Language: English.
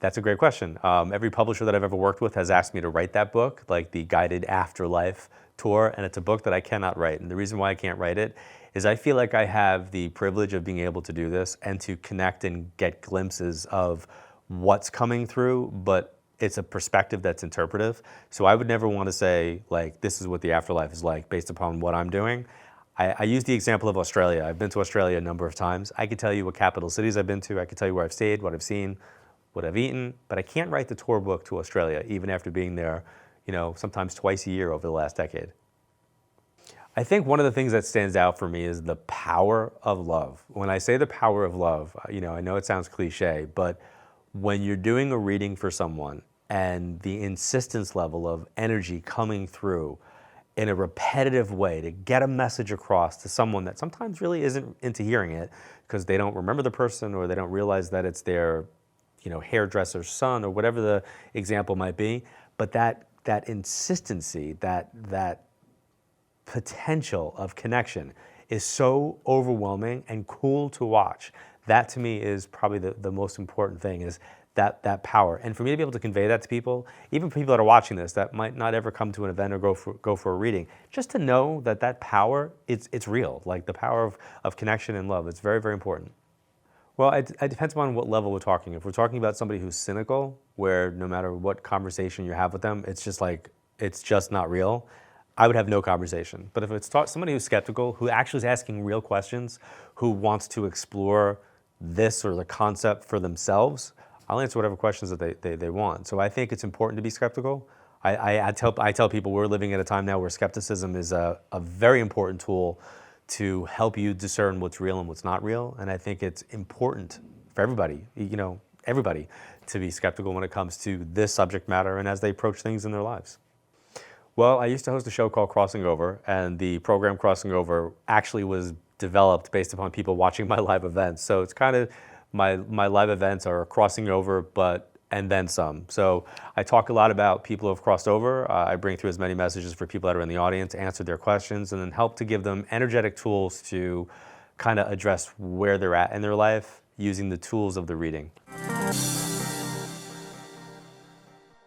That's a great question. Every publisher that I've ever worked with has asked me to write that book, like the guided afterlife tour, and it's a book that I cannot write. And the reason why I can't write it is I feel like I have the privilege of being able to do this and to connect and get glimpses of what's coming through, but it's a perspective that's interpretive. So I would never want to say, like, this is what the afterlife is like based upon what I'm doing. I use the example of Australia. I've been to Australia a number of times. I could tell you what capital cities I've been to. I could tell you where I've stayed, what I've seen, what I've eaten, but I can't write the tour book to Australia, even after being there, sometimes twice a year over the last decade. I think one of the things that stands out for me is the power of love. When I say the power of love, I know it sounds cliche, but when you're doing a reading for someone and the insistence level of energy coming through in a repetitive way to get a message across to someone that sometimes really isn't into hearing it because they don't remember the person or they don't realize that it's their hairdresser's son or whatever the example might be, but that insistency, that potential of connection is so overwhelming and cool to watch. That to me is probably the most important thing, is that power. And for me to be able to convey that to people, even people that are watching this that might not ever come to an event or go for a reading, just to know that power, it's real, like the power of connection and love. It's very, very important. Well, it depends on what level we're talking. If we're talking about somebody who's cynical, where no matter what conversation you have with them, it's just not real, I would have no conversation. But if it's somebody who's skeptical, who actually is asking real questions, who wants to explore this or the concept for themselves, I'll answer whatever questions that they want. So I think it's important to be skeptical. I tell people we're living at a time now where skepticism is a very important tool to help you discern what's real and what's not real. And I think it's important for everybody, everybody to be skeptical when it comes to this subject matter and as they approach things in their lives. Well, I used to host a show called Crossing Over, and the program Crossing Over actually was developed based upon people watching my live events. So it's kind of, my live events are crossing over, and then some. So I talk a lot about people who have crossed over. I bring through as many messages for people that are in the audience, answer their questions, and then help to give them energetic tools to kind of address where they're at in their life using the tools of the reading.